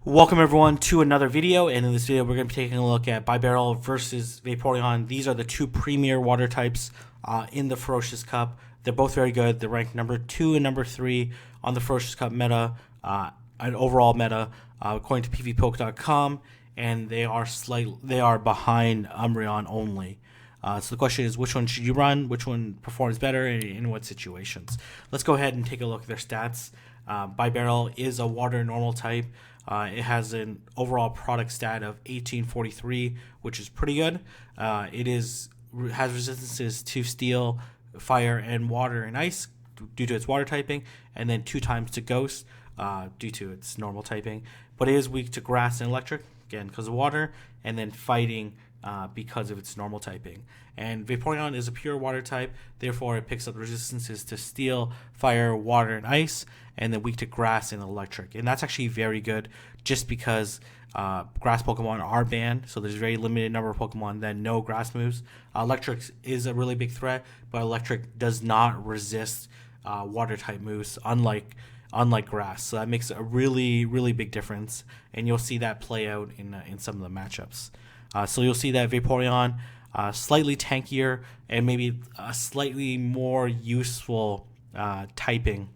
Welcome everyone to another video, and in this video we're going to be taking a look at Bibarel versus Vaporeon. These are the two premier water types in the Ferocious Cup. They're both very good. They're ranked number 2 and number 3 on the Ferocious Cup meta, and overall meta, according to pvpoke.com, and they are behind Umbreon only. So the question is, which one should you run? Which one performs better, and in what situations? Let's go ahead and take a look at their stats. Bibarel is a water normal type. It has an overall product stat of 1843, which is pretty good. It has resistances to steel, fire, and water and ice due to its water typing, and then 2 times to ghost due to its normal typing. But it is weak to grass and electric, again because of water, and then fighting because of its normal typing. And Vaporeon is a pure water type, therefore it picks up resistances to steel, fire, water, and ice, and then weak to grass and electric. And that's actually very good, just because grass Pokemon are banned, so there's a very limited number of Pokemon that know grass moves. Electric is a really big threat, but electric does not resist water type moves, unlike grass. So that makes a really big difference, and you'll see that play out in some of the matchups. So you'll see that Vaporeon slightly tankier and maybe a slightly more useful typing,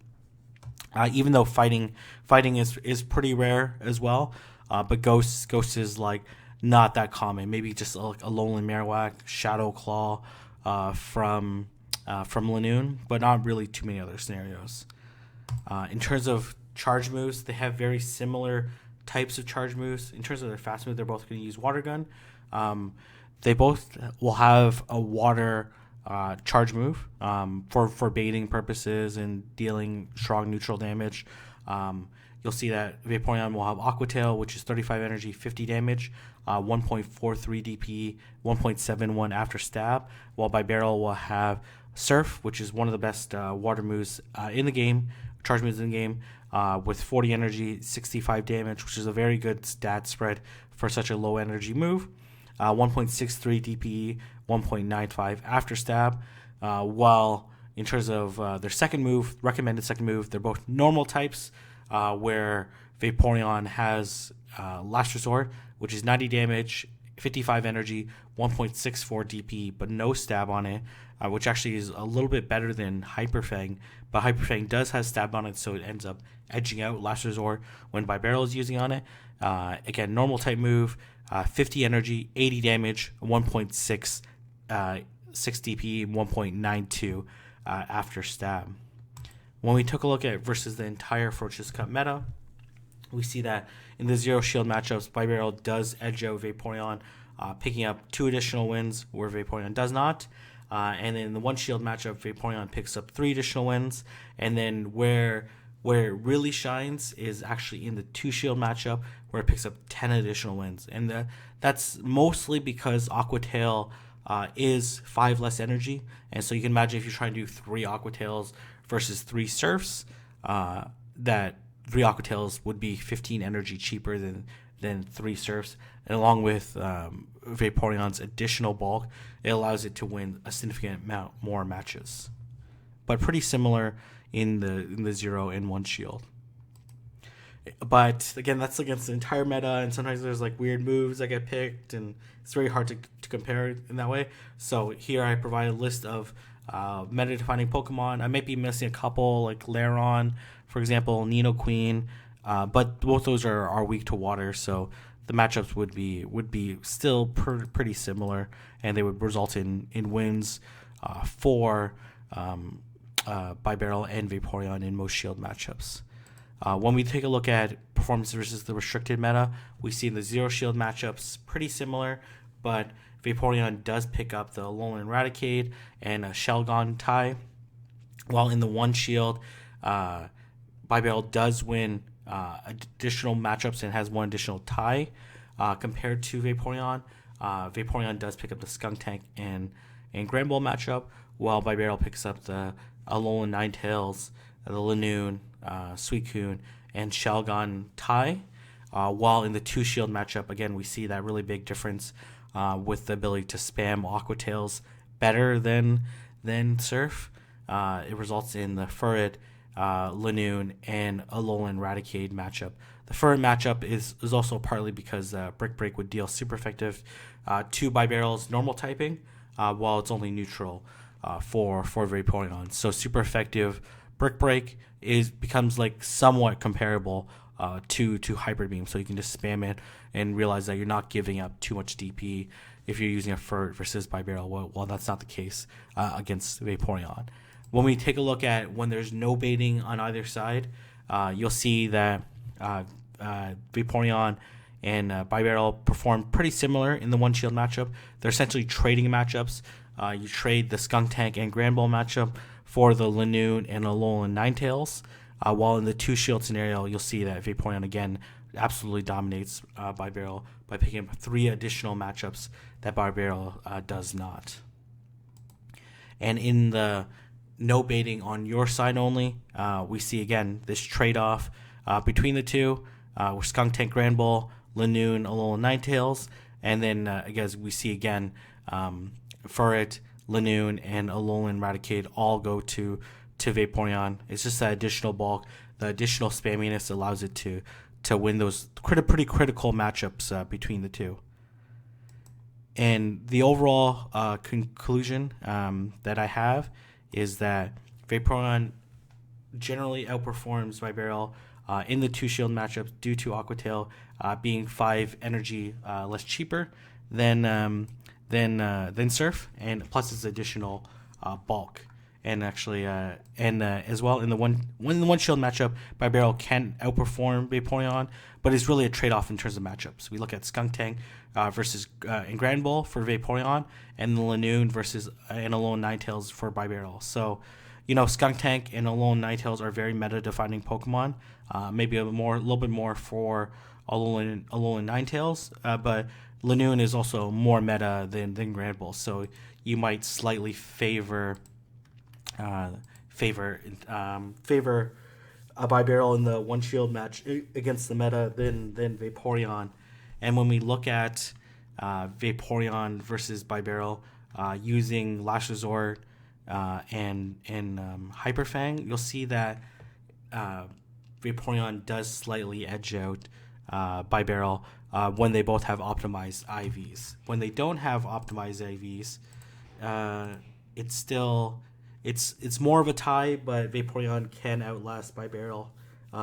even though fighting is pretty rare as well. But ghost is like not that common. Maybe just a lonely Marowak, Shadow Claw from Lanoon, but not really too many other scenarios. In terms of charge moves, they have very similar types of charge moves. In terms of their fast move, they're both going to use Water Gun. They both will have a water charge move for baiting purposes and dealing strong neutral damage. You'll see that Vaporeon will have Aqua Tail, which is 35 energy, 50 damage, 1.43 DP, 1.71 after stab, while Bibarel will have Surf, which is one of the best water moves in the game, charge moves in the game, with 40 energy, 65 damage, which is a very good stat spread for such a low energy move. 1.63 DPE, 1.95 after stab. While in terms of their second move, recommended second move, they're both normal types, where Vaporeon has Last Resort, which is 90 damage, 55 energy, 1.64 DP, but no stab on it, which actually is a little bit better than Hyper Fang. But Hyper Fang does have stab on it, so it ends up edging out Last Resort when Bibarel is using on it. Again, normal type move, 50 energy, 80 damage, 1.6 DP, 1.92 after stab. When we took a look at versus the entire Ferocious Cup meta, we see that in the Zero Shield matchups, Bibarel does edge out Vaporeon, picking up 2 additional wins where Vaporeon does not. And then in the 1 Shield matchup, Vaporeon picks up 3 additional wins. And then where it really shines is actually in the 2 Shield matchup, where it picks up 10 additional wins. And that's mostly because Aqua Tail is 5 less energy. And so you can imagine if you try and do 3 Aqua Tails versus 3 Surfs, that 3 Aqua Tails would be 15 energy cheaper than 3 Surfs. And along with Vaporeon's additional bulk, it allows it to win a significant amount more matches. But pretty similar in the 0 and 1 Shield. But again, that's against the entire meta, and sometimes there's like weird moves that get picked, and it's very hard to compare in that way. So here I provide a list of meta defining Pokemon. I might be missing a couple, like Lairon, for example, Nino Queen, but both those are weak to water, so the matchups would be still pretty similar, and they would result in wins for Bibarel and Vaporeon in most Shield matchups. When we take a look at performance versus the restricted meta, we see in the 0 Shield matchups pretty similar, but Vaporeon does pick up the Alolan Raticate and a Shelgon tie, while in the 1 Shield, Bibarel does win additional matchups and has 1 additional tie compared to Vaporeon. Vaporeon does pick up the Skuntank and Granbull matchup, while Bibarel picks up the Alolan Ninetales, the Lanoon, Suicune, and Shelgon tie. While in the 2 Shield matchup, again, we see that really big difference with the ability to spam Aqua Tails better than Surf. It results in the Furret Lanoon, and Alolan Raticate matchup. The Fur matchup is also partly because Brick Break would deal super effective to Bibarel's normal typing, while it's only neutral for Vaporeon. So super effective Brick Break becomes like somewhat comparable to Hybrid Beam. So you can just spam it and realize that you're not giving up too much DP if you're using a Fur versus Bibarel. Well, that's not the case against Vaporeon. When we take a look at when there's no baiting on either side, you'll see that Vaporeon and Bibarel perform pretty similar in the one shield matchup. They're essentially trading matchups. You trade the Skunk Tank and Grand Ball matchup for the Lanoon and Alolan Ninetales. While in the two shield scenario, you'll see that Vaporeon again absolutely dominates Bibarel by picking up 3 additional matchups that Bibarel does not. And in the no baiting on your side only, we see again this trade-off between the two, with Skunk Tank Grand Ball, Lanoon, Alolan Ninetales, and then as we see again, Furret, Lanoon, and Alolan Raticate all go to Vaporeon. It's just that additional bulk, the additional spamminess allows it to win those pretty critical matchups between the two. And the overall conclusion that I have is that Vaporeon generally outperforms Bibarel in the 2 shield matchups due to Aqua Tail being 5 energy less cheaper than Surf, and plus its additional bulk. And actually, as well in the one shield matchup, Bibarel can outperform Vaporeon, but it's really a trade-off in terms of matchups. We look at Skunk Tank versus and Grand Ball for Vaporeon, and the Lanoon versus and Alolan Ninetales for Bibarel. So, Skunk Tank and Alolan Ninetales are very meta-defining Pokemon. Maybe a little bit more for Alolan Ninetales, but Lanoon is also more meta than Grand Ball. So you might slightly favor a Bibarel in the one shield match against the meta than Vaporeon. And when we look at Vaporeon versus Bibarel using Last Resort and Hyper Fang, you'll see that Vaporeon does slightly edge out Bibarel when they both have optimized IVs. When they don't have optimized IVs, it's more of a tie, but Vaporeon can outlast Bibarel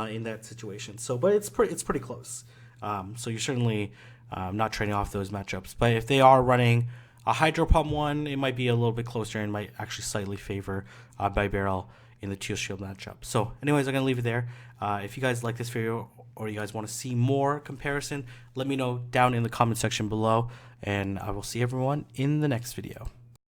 in that situation. So, but it's pretty close. So you're certainly not trading off those matchups. But if they are running a Hydro Pump one, it might be a little bit closer and might actually slightly favor Bibarel in the 2 shield matchup. So anyways, I'm going to leave it there. If you guys like this video or you guys want to see more comparison, let me know down in the comment section below, and I will see everyone in the next video.